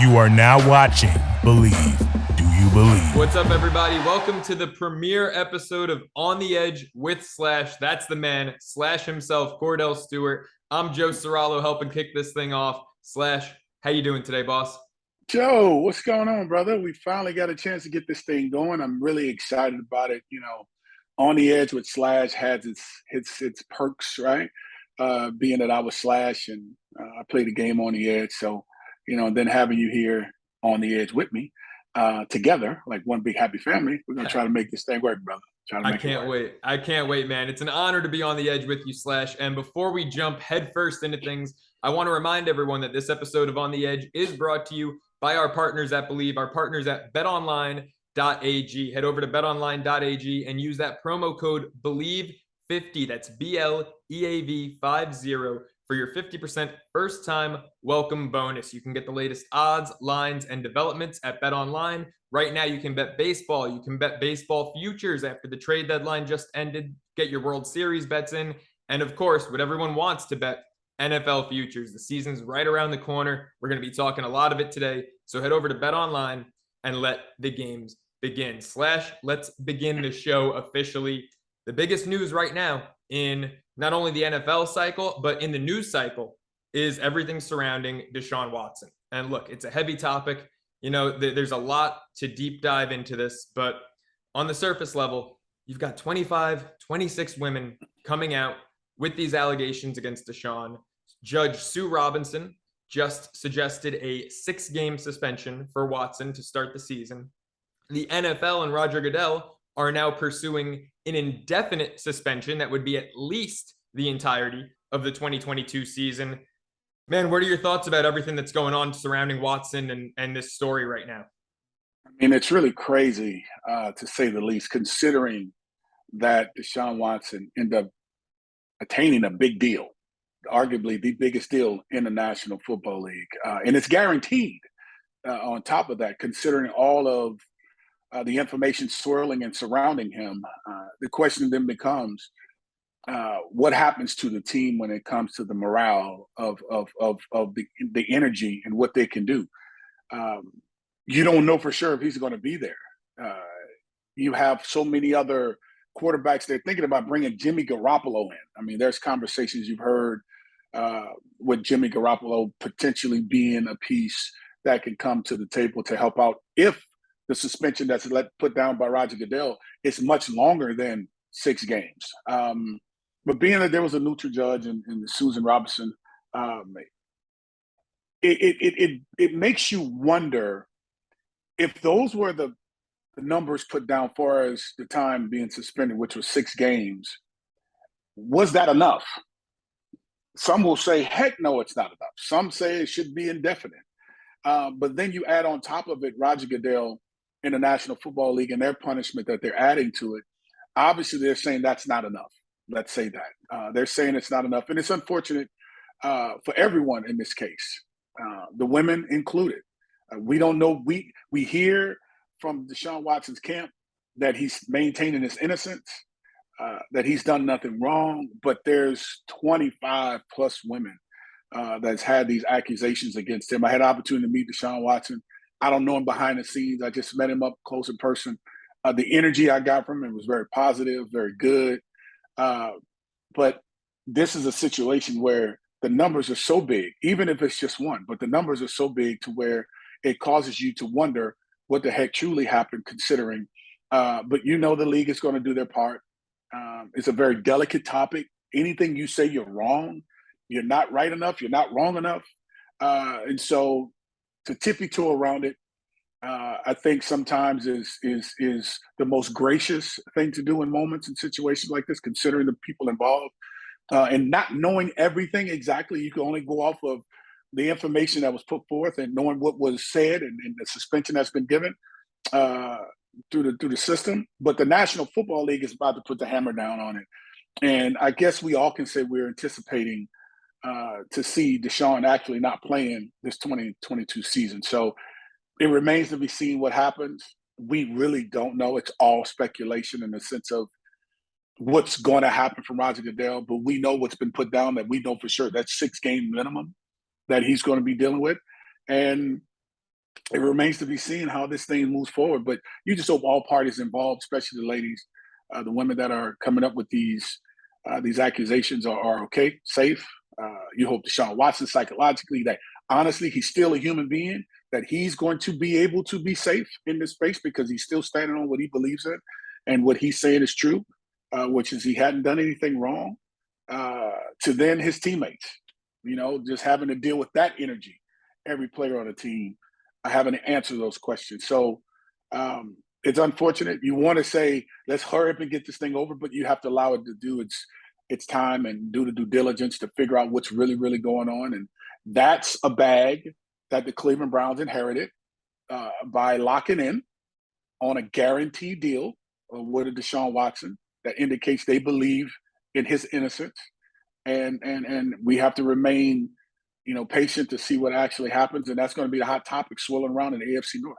You are now watching Believe. Do you believe? What's up, everybody? Welcome to the premiere episode of On the Edge with Slash. That's the man, Slash himself, Kordell Stewart. I'm Joe Ceraulo, helping kick this thing off. Slash, how you doing today, boss? Joe, what's going on, brother? We finally got a chance to get this thing going. I'm really excited about it. On the Edge with Slash has its perks, right? Being that I was Slash and I played the game on the Edge, so then having you here on the Edge with me together, like one big happy family, we're gonna try to make this thing work, brother. I can't wait. I can't wait, man. It's an honor to be on the edge with you, Slash. And before we jump headfirst into things, I want to remind everyone that this episode of On the Edge is brought to you by our partners at Believe, our partners at betonline.ag. Head over to betonline.ag and use that promo code BELIEVE50. That's BLEAV50 for your 50% first time welcome bonus. You can get the latest odds, lines, and developments at BetOnline. Right now, you can bet baseball. You can bet baseball futures after the trade deadline just ended. Get your World Series bets in. And of course, what everyone wants to bet, NFL futures. The season's right around the corner. We're going to be talking a lot of it today. So head over to BetOnline and let the games begin. Slash, let's begin the show officially. The biggest news right now in not only the NFL cycle, but in the news cycle is everything surrounding Deshaun Watson. And look, it's a heavy topic. There's a lot to deep dive into this, but on the surface level, you've got 25, 26 women coming out with these allegations against Deshaun. Judge Sue Robinson just suggested a 6-game suspension for Watson to start the season. The NFL and Roger Goodell are now pursuing an indefinite suspension that would be at least the entirety of the 2022 season. Man, what are your thoughts about everything that's going on surrounding Watson and this story right now? I mean, it's really crazy to say the least, considering that Deshaun Watson ended up attaining a big deal, arguably the biggest deal in the National Football League. And it's guaranteed on top of that, considering all of the information swirling and surrounding him. The question then becomes, what happens to the team when it comes to the morale of the energy and what they can do? You don't know for sure if he's going to be there. You have so many other quarterbacks. They're thinking about bringing Jimmy Garoppolo in. I mean, there's conversations you've heard with Jimmy Garoppolo potentially being a piece that can come to the table to help out if the suspension that's put down by Roger Goodell is much longer than 6 games. But being that there was a neutral judge in Susan Robinson, it makes you wonder if those were the numbers put down far as the time being suspended, which was 6 games. Was that enough? Some will say, heck no, it's not enough. Some say it should be indefinite. But then you add on top of it Roger Goodell in the National Football League and their punishment that they're adding to it. Obviously, they're saying that's not enough. Let's say that. They're saying it's not enough. And it's unfortunate for everyone in this case, the women included. We don't know. We hear from Deshaun Watson's camp that he's maintaining his innocence, that he's done nothing wrong, but there's 25 plus women that's had these accusations against him. I had an opportunity to meet Deshaun Watson. I don't know him behind the scenes. I just met him up close in person. The energy I got from him was very positive, very good. But this is a situation where the numbers are so big, even if it's just one, but the numbers are so big to where it causes you to wonder what the heck truly happened, considering. But the league is going to do their part. It's a very delicate topic. Anything you say you're wrong, you're not right enough, you're not wrong enough. And so to tippy-toe around it, I think sometimes is the most gracious thing to do in moments and situations like this, considering the people involved and not knowing everything exactly. You can only go off of the information that was put forth and knowing what was said and the suspension that's been given through the system. But the National Football League is about to put the hammer down on it. And I guess we all can say we're anticipating to see Deshaun actually not playing this 2022 season. So it remains to be seen what happens. We really don't know. It's all speculation in the sense of what's going to happen from Roger Goodell, but we know what's been put down, that we know for sure that's 6-game minimum that he's going to be dealing with. And it remains to be seen how this thing moves forward. But you just hope all parties involved, especially the ladies, the women that are coming up with these accusations, are okay, safe. You hope Deshaun Watson psychologically, that honestly he's still a human being, that he's going to be able to be safe in this space because he's still standing on what he believes in and what he's saying is true, which is he hadn't done anything wrong. To then his teammates, just having to deal with that energy, every player on the team having to answer those questions. So it's unfortunate. You want to say, let's hurry up and get this thing over, but you have to allow it to do its time and do the due diligence to figure out what's really, really going on. And that's a bag that the Cleveland Browns inherited by locking in on a guaranteed deal with a Deshaun Watson that indicates they believe in his innocence. And we have to remain, patient to see what actually happens. And that's going to be the hot topic swirling around in the AFC North.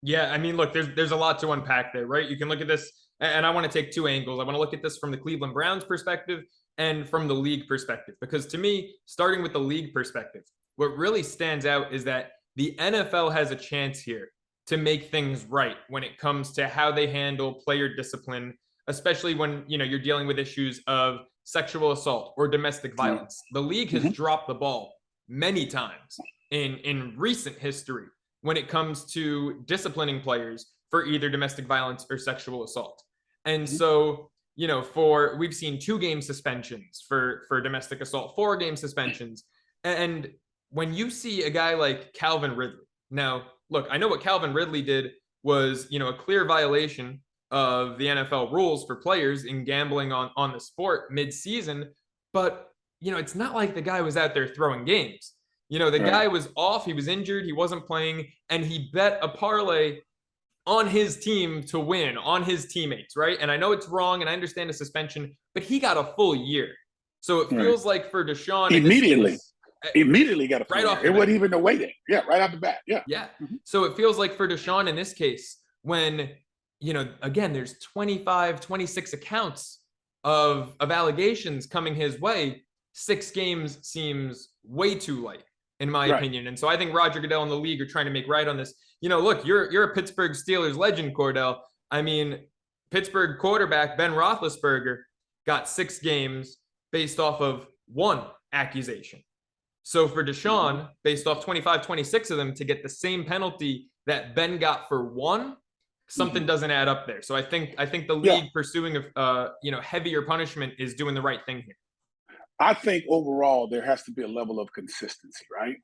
Yeah, I mean, look, there's a lot to unpack there, right? You can look at this, and I want to take two angles. I want to look at this from the Cleveland Browns perspective and from the league perspective, because to me, starting with the league perspective, what really stands out is that the NFL has a chance here to make things right when it comes to how they handle player discipline, especially when you're dealing with issues of sexual assault or domestic violence. The league has dropped the ball many times in recent history when it comes to disciplining players for either domestic violence or sexual assault. And so, we've seen 2-game suspensions for domestic assault, 4-game suspensions. And when you see a guy like Calvin Ridley, now, look, I know what Calvin Ridley did was, a clear violation of the NFL rules for players in gambling on the sport mid-season, but, it's not like the guy was out there throwing games. The guy was off, he was injured, he wasn't playing, and he bet a parlay on his team to win, on his teammates, right? And I know it's wrong, and I understand the suspension, but he got a full year. So it feels like for Deshaun, immediately got a full right year. off. It wasn't even the waiting. Yeah, right off the bat. Yeah. So it feels like for Deshaun in this case, when again, there's 25, 26 accounts of allegations coming his way, 6 games seems way too light, in my opinion. And so I think Roger Goodell and the league are trying to make right on this. Look, you're a Pittsburgh Steelers legend, Kordell. I mean, Pittsburgh quarterback Ben Roethlisberger got 6 games based off of 1 accusation. So for Deshaun, based off 25, 26 of them, to get the same penalty that Ben got for 1, something doesn't add up there. So I think the league pursuing heavier punishment is doing the right thing here. I think overall there has to be a level of consistency, right?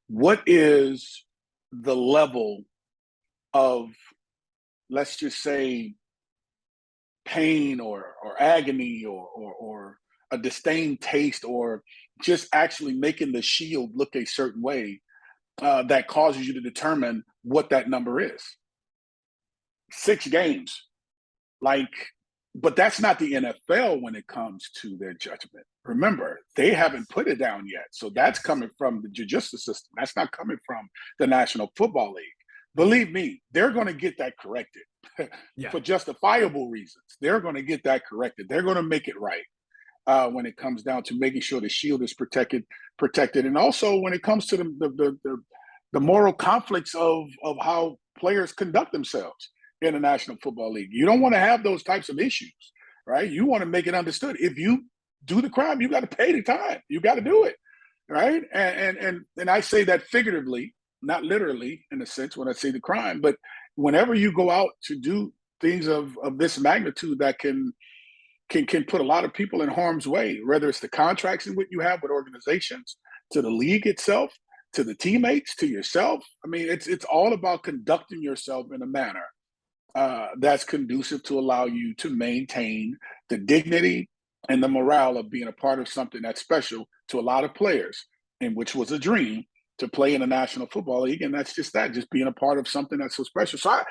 What is the level of, let's just say, pain or agony or a disdain taste, or just actually making the shield look a certain way that causes you to determine what that number is? 6 games, but that's not the NFL when it comes to their judgment. Remember, they haven't put it down yet. So that's coming from the judicial system. That's not coming from the National Football League. Believe me, they're going to get that corrected for justifiable reasons. They're going to get that corrected. They're going to make it right when it comes down to making sure the shield is protected. And also when it comes to the moral conflicts of how players conduct themselves in the National Football League. You don't want to have those types of issues, right? You want to make it understood. If you do the crime, you got to pay the time. You got to do it, right? And I say that figuratively, not literally in a sense when I say the crime, but whenever you go out to do things of this magnitude that can put a lot of people in harm's way, whether it's the contracts in what you have with organizations, to the league itself, to the teammates, to yourself. I mean, it's all about conducting yourself in a manner that's conducive to allow you to maintain the dignity and the morale of being a part of something that's special to a lot of players, and which was a dream to play in the National Football League. And that's just being a part of something that's so special. So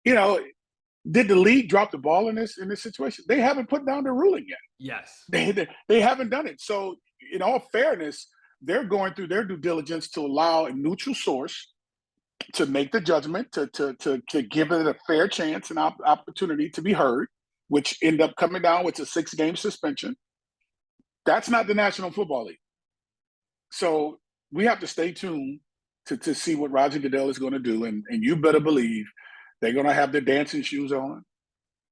did the league drop the ball in this situation? They haven't put down their ruling yet. Yes. They haven't done it. So in all fairness, they're going through their due diligence to allow a neutral source to make the judgment, to give it a fair chance and opportunity to be heard, which end up coming down with a 6-game suspension. That's not the National Football League. So we have to stay tuned to see what Roger Goodell is going to do. And you better believe they're going to have their dancing shoes on.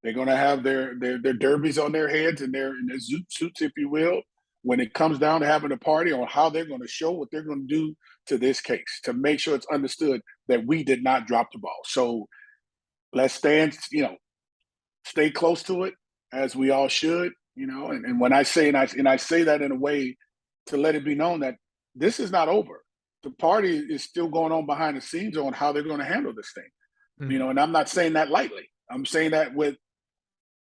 They're going to have their derbies on their heads and their zoot suits, if you will, when it comes down to having a party on how they're going to show what they're going to do to this case to make sure it's understood that we did not drop the ball. So let's stay close to it as we all should, and when I say, and I say that in a way to let it be known that this is not over. The party is still going on behind the scenes on how they're going to handle this thing, and I'm not saying that lightly. I'm saying that with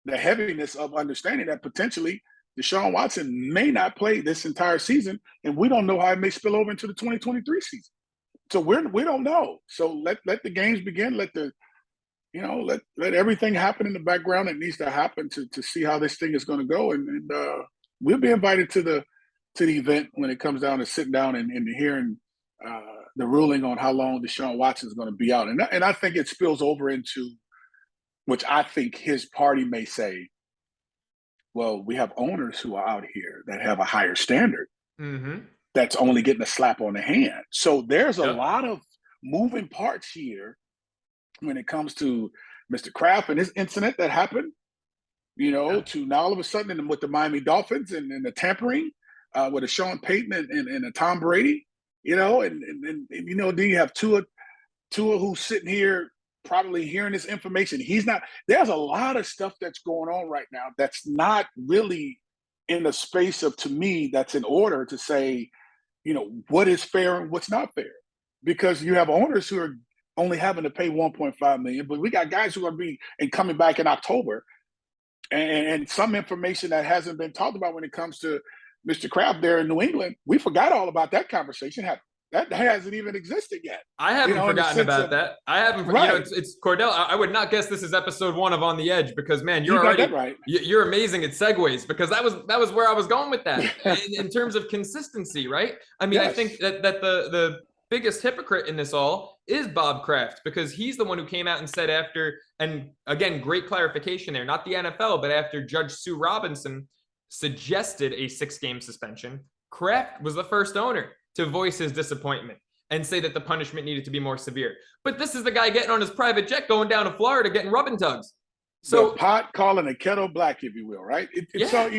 the heaviness of understanding that potentially Deshaun Watson may not play this entire season, and we don't know how it may spill over into the 2023 season. So we don't know. So let the games begin. Let everything happen in the background that needs to happen to see how this thing is going to go, and we'll be invited to the event when it comes down to sitting down and hearing the ruling on how long Deshaun Watson is going to be out, and I think it spills over into, which I think his party may say, well, we have owners who are out here that have a higher standard. That's only getting a slap on the hand. So there's a lot of moving parts here when it comes to Mr. Kraft and his incident that happened, to now all of a sudden with the Miami Dolphins and the tampering with a Sean Payton and a Tom Brady, and then you have Tua who's sitting here probably hearing this information. There's a lot of stuff that's going on right now that's not really in the space of, to me, that's in order to say, what is fair and what's not fair. Because you have owners who are only having to pay $1.5 million, but we got guys who are going to be coming back in October. And some information that hasn't been talked about when it comes to Mr. Kraft there in New England, we forgot all about that conversation. That hasn't even existed yet. I haven't forgotten about that. I haven't. Right. It's Kordell. I would not guess this is episode 1 of On the Edge because, man, you're already right. You're amazing at segues because that was where I was going with that in terms of consistency, right? I mean, yes. I think that the biggest hypocrite in this all is Bob Kraft, because he's the one who came out and said after, and again, great clarification there, not the NFL, but after Judge Sue Robinson suggested a 6-game suspension, Kraft was the first owner to voice his disappointment and say that the punishment needed to be more severe. But this is the guy getting on his private jet going down to Florida getting rubbing tugs. So the pot calling a kettle black, if you will, right? So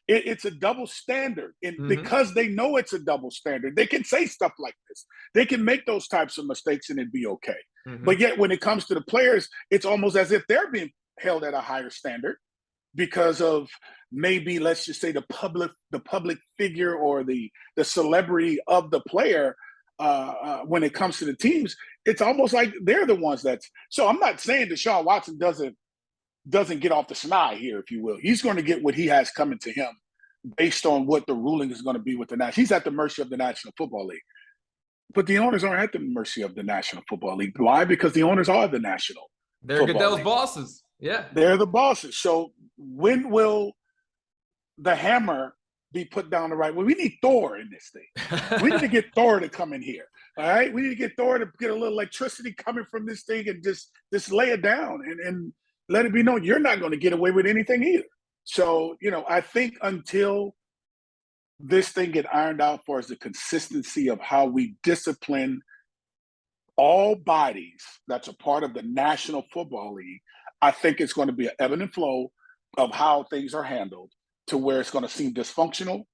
it's a double standard, and because they know it's a double standard, they can say stuff like this. They can make those types of mistakes and it'd be okay. But yet, when it comes to the players, it's almost as if they're being held at a higher standard because of maybe, let's just say, the public figure or the celebrity of the player. When it comes to the teams, it's almost like they're the ones that's. So I'm not saying Deshaun Watson doesn't get off the snide here, if you will. He's going to get what he has coming to him based on what the ruling is going to be with the National. He's at the mercy of the National Football League. But the owners aren't at the mercy of the National Football League. Why? Because the owners are the National They're Goodell's bosses. Yeah. They're the bosses. So when will the hammer be put down the right way? We need Thor in this thing. We need to get Thor to come in here. All right? We need to get Thor to get a little electricity coming from this thing and just lay it down and let it be known you're not going to get away with anything either. So, I think until this thing get ironed out for us, the consistency of how we discipline all bodies that's a part of the National Football League, I think it's going to be an ebb and flow of how things are handled to where it's going to seem dysfunctional.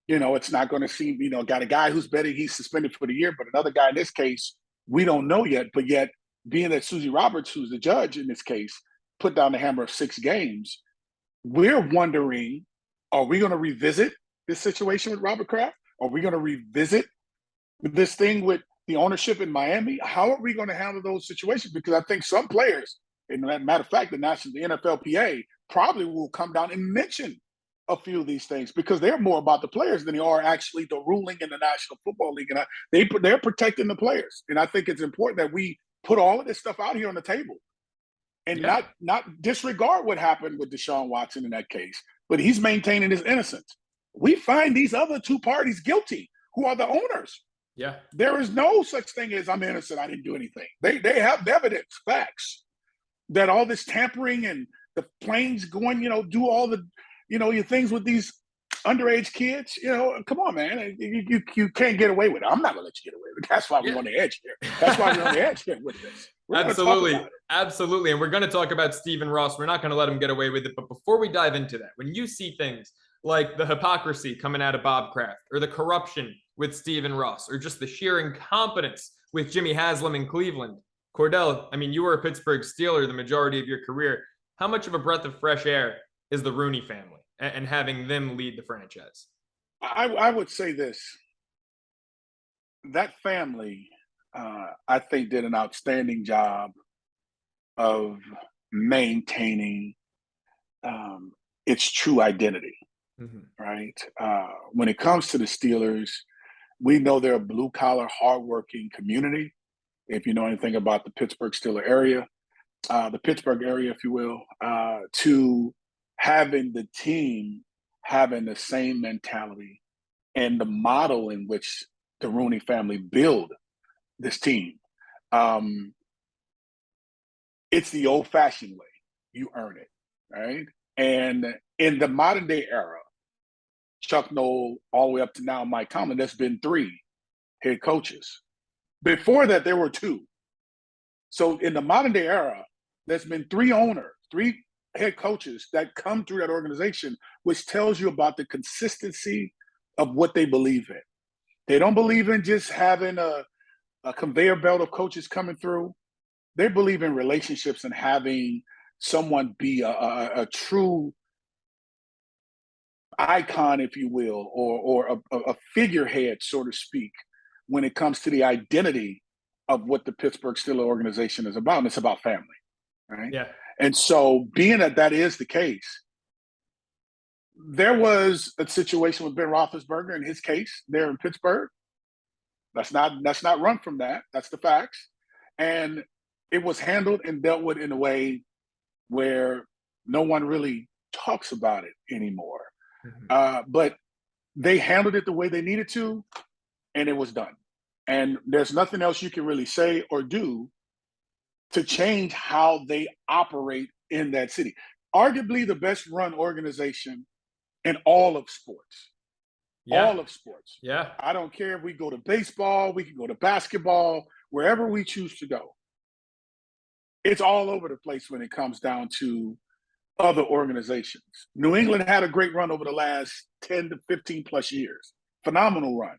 It's not going to seem, got a guy who's betting he's suspended for the year, but another guy in this case, we don't know yet. But yet, being that Susie Roberts, who's the judge in this case, put down the hammer of 6 games, we're wondering, are we going to revisit this situation with Robert Kraft? Are we going to revisit this thing with the ownership in Miami? How are we going to handle those situations? Because I think some players, and matter of fact, the NFLPA probably will come down and mention a few of these things because they're more about the players than they are actually the ruling in the National Football League. And they're protecting the players. And I think it's important that we put all of this stuff out here on the table. And not disregard what happened with Deshaun Watson in that case, but he's maintaining his innocence. We find these other 2 parties guilty, who are the owners. Yeah, there is no such thing as I'm innocent, I didn't do anything. They have evidence, facts, that all this tampering and the planes going, do all the, your things with these underage kids. Come on, man, you can't get away with it. I'm not gonna let you get away That's why we're on the edge here. That's why we're on the edge here with this. We're Absolutely. Absolutely. And we're going to talk about Stephen Ross. We're not going to let him get away with it. But before we dive into that, when you see things like the hypocrisy coming out of Bob Kraft, or the corruption with Stephen Ross, or just the sheer incompetence with Jimmy Haslam in Cleveland, Kordell, I mean, you were a Pittsburgh Steeler the majority of your career. How much of a breath of fresh air is the Rooney family and having them lead the franchise? I would say this. That family, I think, did an outstanding job of maintaining its true identity, right? When it comes to the Steelers, we know they're a blue-collar, hardworking community. If you know anything about the Pittsburgh Steeler area, the Pittsburgh area, if you will, to having the team having the same mentality and the model in which the Rooney family build this team. It's the old-fashioned way. You earn it, right? And in the modern-day era, Chuck Noll, all the way up to now, Mike Tomlin, there's been 3 head coaches. Before that, there were 2. So in the modern-day era, there's been 3 owners, 3 head coaches that come through that organization, which tells you about the consistency of what they believe in. They don't believe in just having a conveyor belt of coaches coming through. They believe in relationships and having someone be a true icon, if you will, or a figurehead, so to speak, when it comes to the identity of what the Pittsburgh Steelers organization is about. And it's about family, right? Yeah. And so being that is the case, there was a situation with Ben Roethlisberger in his case there in Pittsburgh. Let's not run from that. That's the facts. And it was handled and dealt with in a way where no one really talks about it anymore. But they handled it the way they needed to, and it was done. And there's nothing else you can really say or do to change how they operate in that city. Arguably the best run organization in all of sports. Yeah. All of sports. Yeah. I don't care if we go to baseball, we can go to basketball, wherever we choose to go. It's all over the place when it comes down to other organizations. New England had a great run over the last 10 to 15 plus years. Phenomenal run.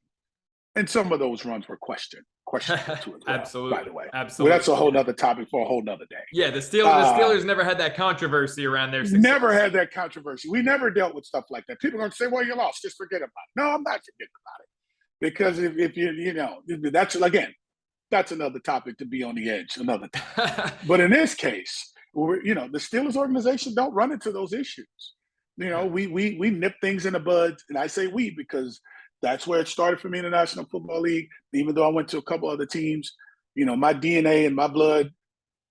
And some of those runs were questionable too as well, Absolutely. by the way. Absolutely. Well, that's a whole nother topic for a whole nother day. Yeah, the Steelers never had that controversy around their success. Never had that controversy. We never dealt with stuff like that. People are going to say, well, you lost. Just forget about it. No, I'm not forgetting about it. Because if you know, that's, again, that's another topic to be on the edge, another time. But in this case, the Steelers organization don't run into those issues. We nip things in the bud, and I say we because that's where it started for me in the National Football League. Even though I went to a couple other teams, my DNA and my blood,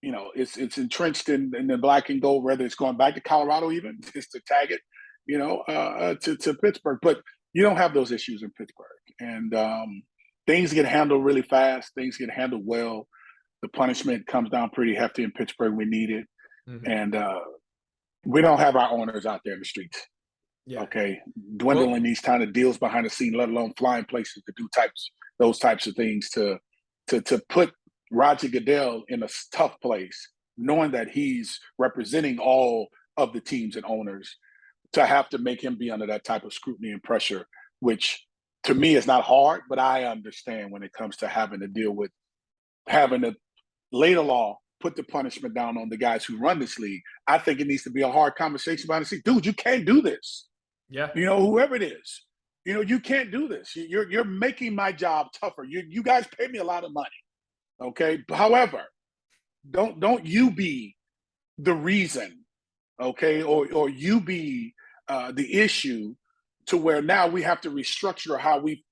it's entrenched in the black and gold. Whether it's going back to Colorado, even just to tag it, to Pittsburgh. But you don't have those issues in Pittsburgh, and things get handled really fast. Things get handled well. The punishment comes down pretty hefty in Pittsburgh. We need it. And we don't have our owners out there in the streets. Yeah. Okay. Dwindling these kind of deals behind the scene, let alone flying places to do those types of things to put Roger Goodell in a tough place, knowing that he's representing all of the teams and owners, to have to make him be under that type of scrutiny and pressure, which to me is not hard, but I understand when it comes to having to deal with having to lay the law, put the punishment down on the guys who run this league. I think it needs to be a hard conversation about it. Dude, you can't do this. Yeah. Whoever it is, you can't do this. You're making my job tougher. You guys pay me a lot of money. Okay. However, don't you be the reason, okay, or you be the issue to where now we have to restructure how we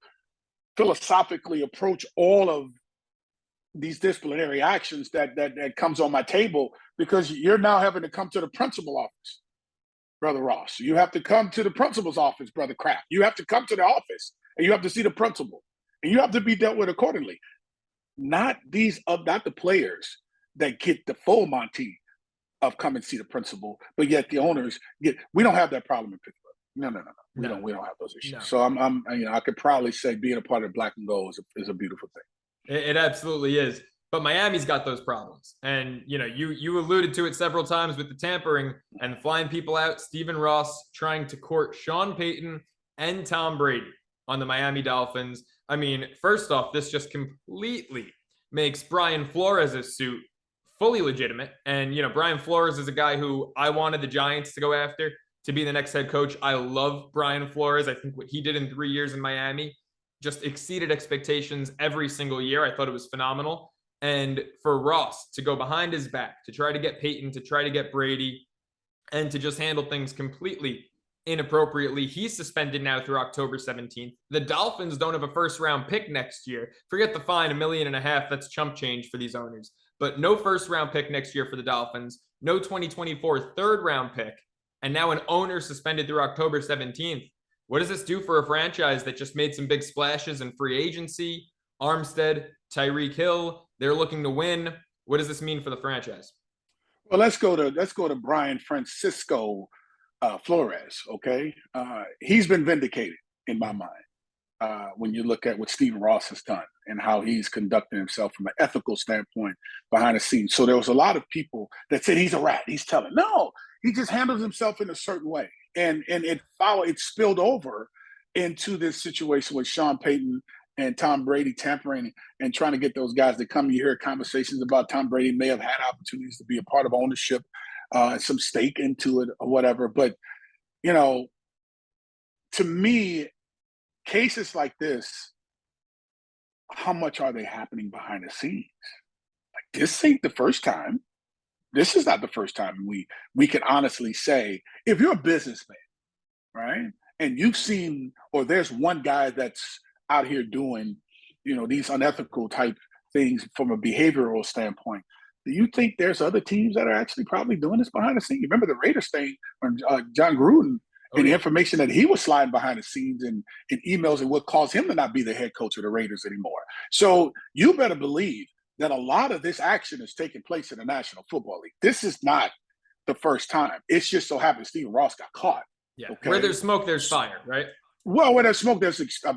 philosophically approach all of these disciplinary actions that comes on my table, because you're now having to come to the principal office, Brother Ross. You have to come to the principal's office, Brother Kraft. You have to come to the office and you have to see the principal, and you have to be dealt with accordingly. Not the players that get the full Monty of come and see the principal, but yet the owners get. We don't have that problem in Pittsburgh. No. We don't have those issues. No. So I could proudly say being a part of Black and Gold is a beautiful thing. It absolutely is. But Miami's got those problems. And, you alluded to it several times with the tampering and flying people out. Stephen Ross trying to court Sean Payton and Tom Brady on the Miami Dolphins. I mean, first off, this just completely makes Brian Flores' suit fully legitimate. And, Brian Flores is a guy who I wanted the Giants to go after to be the next head coach. I love Brian Flores. I think what he did in 3 years in Miami just exceeded expectations every single year. I thought it was phenomenal. And for Ross to go behind his back, to try to get Peyton, to try to get Brady, and to just handle things completely inappropriately. He's suspended now through October 17th. The Dolphins don't have a first round pick next year. Forget the fine, $1.5 million. That's chump change for these owners. But no first round pick next year for the Dolphins. No 2024 third round pick. And now an owner suspended through October 17th. What does this do for a franchise that just made some big splashes in free agency? Armstead, Tyreek Hill, they're looking to win. What does this mean for the franchise? Well, let's go to Brian Francisco Flores. Okay, he's been vindicated in my mind when you look at what Stephen Ross has done and how he's conducting himself from an ethical standpoint behind the scenes. So there was a lot of people that said he's a rat. He's telling no, he just handles himself in a certain way, and it spilled over into this situation with Sean Payton and Tom Brady tampering and trying to get those guys to come. You hear conversations about Tom Brady may have had opportunities to be a part of ownership, some stake into it or whatever. But, to me, cases like this, how much are they happening behind the scenes? Like, this ain't the first time. This is not the first time we can honestly say, if you're a businessman, right, and you've seen, or there's one guy that's out here doing, these unethical type things from a behavioral standpoint, do you think there's other teams that are actually probably doing this behind the scenes? You remember the Raiders thing when John Gruden and the information that he was sliding behind the scenes and in emails and what caused him to not be the head coach of the Raiders anymore. So you better believe that a lot of this action is taking place in the National Football League. This is not the first time. It's just so happened Stephen Ross got caught. Yeah. Okay? Where there's smoke, there's fire, right? Well, where there's smoke, there's a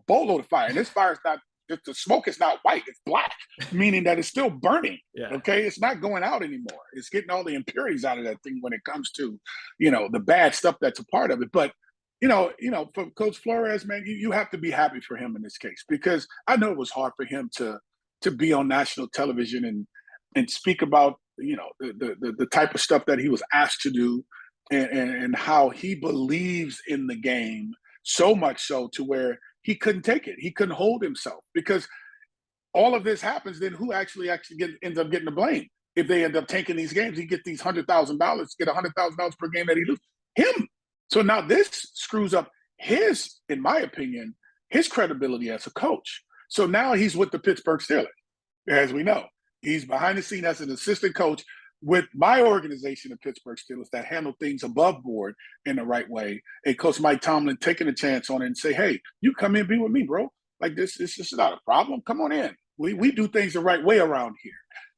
boatload of fire. And this fire is not, the smoke is not white, it's black, meaning that it's still burning. Yeah. Okay. It's not going out anymore. It's getting all the impurities out of that thing when it comes to, the bad stuff that's a part of it. But, for Coach Flores, man, you have to be happy for him in this case, because I know it was hard for him to be on national television and speak about, the type of stuff that he was asked to do and how he believes in the game. So much so to where he couldn't take it. He couldn't hold himself, because all of this happens. Then who actually ends up getting the blame? If they end up taking these games, he get these $100,000, get $100,000 per game that he loses. Him. So now this screws up his, in my opinion, his credibility as a coach. So now he's with the Pittsburgh Steelers, as we know. He's behind the scene as an assistant coach with my organization, the Pittsburgh Steelers, that handle things above board in the right way. And Coach Mike Tomlin taking a chance on it and say, hey, you come in, be with me, bro. Like this is not a problem. Come on in. We do things the right way around here.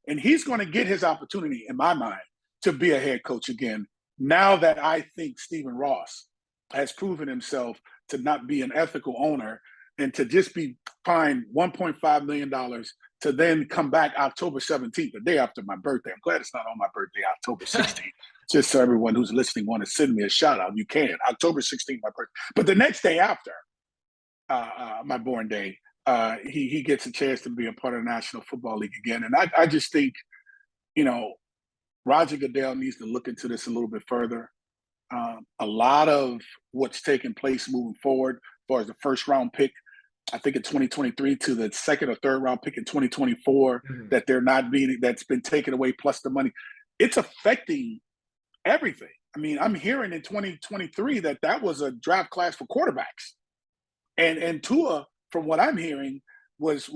And he's going to get his opportunity, in my mind, to be a head coach again, now that I think Stephen Ross has proven himself to not be an ethical owner and to just be fined $1.5 million to then come back October 17th, the day after my birthday. I'm glad it's not on my birthday, October 16th. Just so everyone who's listening want to send me a shout out, you can. October 16th, my birthday. But the next day after my born day, he gets a chance to be a part of the National Football League again. And I just think, Roger Goodell needs to look into this a little bit further. A lot of what's taking place moving forward, as far as the first round pick, I think in 2023 to the second or third round pick in 2024, that that's been taken away, plus the money, it's affecting everything. I mean, I'm hearing in 2023 that was a draft class for quarterbacks. And Tua, from what I'm hearing, was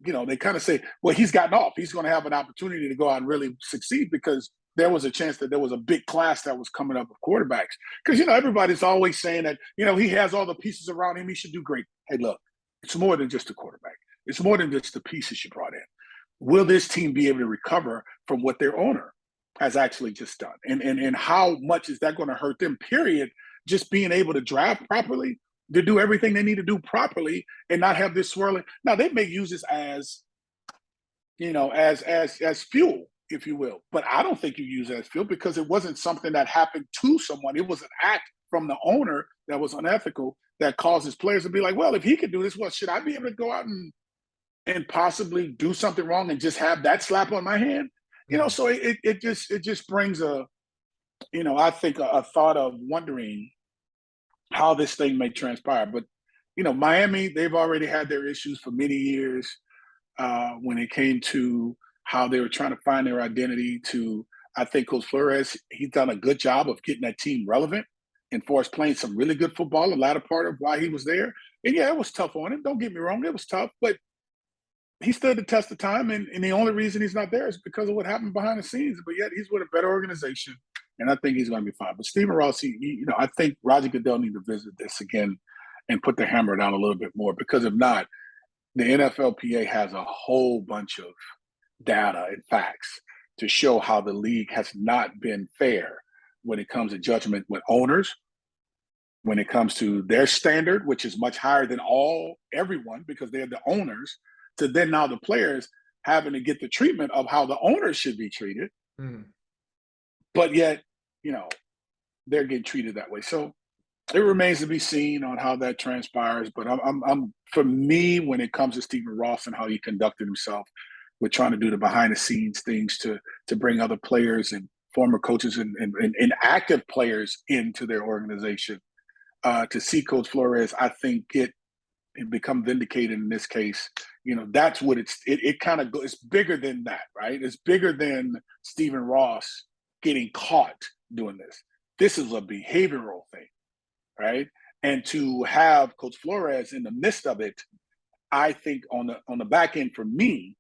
they kind of say, well, he's gotten off. He's going to have an opportunity to go out and really succeed, because there was a chance that there was a big class that was coming up of quarterbacks. Because, everybody's always saying that, he has all the pieces around him. He should do great. Hey, look, it's more than just a quarterback. It's more than just the pieces you brought in. Will this team be able to recover from what their owner has actually just done? And how much is that going to hurt them, period? Just being able to draft properly, to do everything they need to do properly and not have this swirling. Now, they may use this as as fuel, if you will. But I don't think you use it as fuel because it wasn't something that happened to someone. It was an act from the owner that was unethical that causes players to be like, well, if he could do this, what should I be able to go out and possibly do something wrong and just have that slap on my hand? So it just brings I think a thought of wondering how this thing may transpire. But Miami, they've already had their issues for many years when it came to how they were trying to find their identity. I think Coach Flores, he's done a good job of getting that team relevant and for us playing some really good football the latter part of why he was there. And yeah, it was tough on him. Don't get me wrong, it was tough, but he stood the test of time. And the only reason he's not there is because of what happened behind the scenes. But yet he's with a better organization, and I think he's going to be fine. But Stephen Ross, I think Roger Goodell need to visit this again and put the hammer down a little bit more, because if not, the NFLPA has a whole bunch of data and facts to show how the league has not been fair when it comes to judgment with owners, when it comes to their standard, which is much higher than everyone because they're the owners, to then now the players having to get the treatment of how the owners should be treated. But yet, they're getting treated that way. So it remains to be seen on how that transpires. But I'm for me, when it comes to Stephen Ross and how he conducted himself with trying to do the behind the scenes things to bring other players and former coaches and active players into their organization, to see Coach Flores, I think, become vindicated in this case. That's what it kind of goes. It's bigger than that, right? It's bigger than Stephen Ross getting caught doing this. This is a behavioral thing, right? And to have Coach Flores in the midst of it, I think on the back end for me,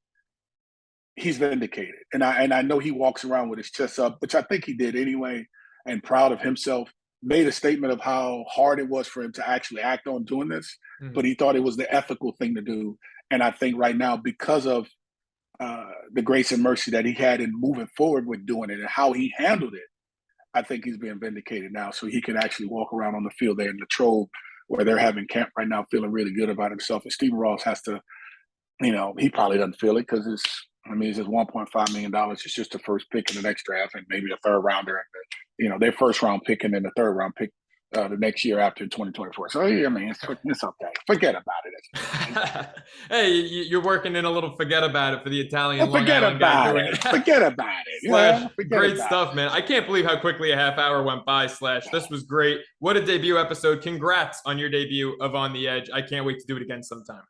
he's vindicated. And I know he walks around with his chest up, which I think he did anyway, and proud of himself. Made a statement of how hard it was for him to actually act on doing this, but he thought it was the ethical thing to do. And I think right now, because of the grace and mercy that he had in moving forward with doing it and how he handled it, I think he's being vindicated now. So he can actually walk around on the field there in the Trove where they're having camp right now, feeling really good about himself. And Stephen Ross has to, he probably doesn't feel it because it's just $1.5 million. It's just the first pick in the next draft and maybe a third rounder. And their first round pick and then the third round pick the next year after 2024. So, it's okay. Forget about it. Hey, you're working in a little forget about it for the Italian Long forget Island about guy it. doing it. Forget about it. Great stuff, man. I can't believe how quickly a half hour went by, Slash. This was great. What a debut episode. Congrats on your debut of On the Edge. I can't wait to do it again sometime.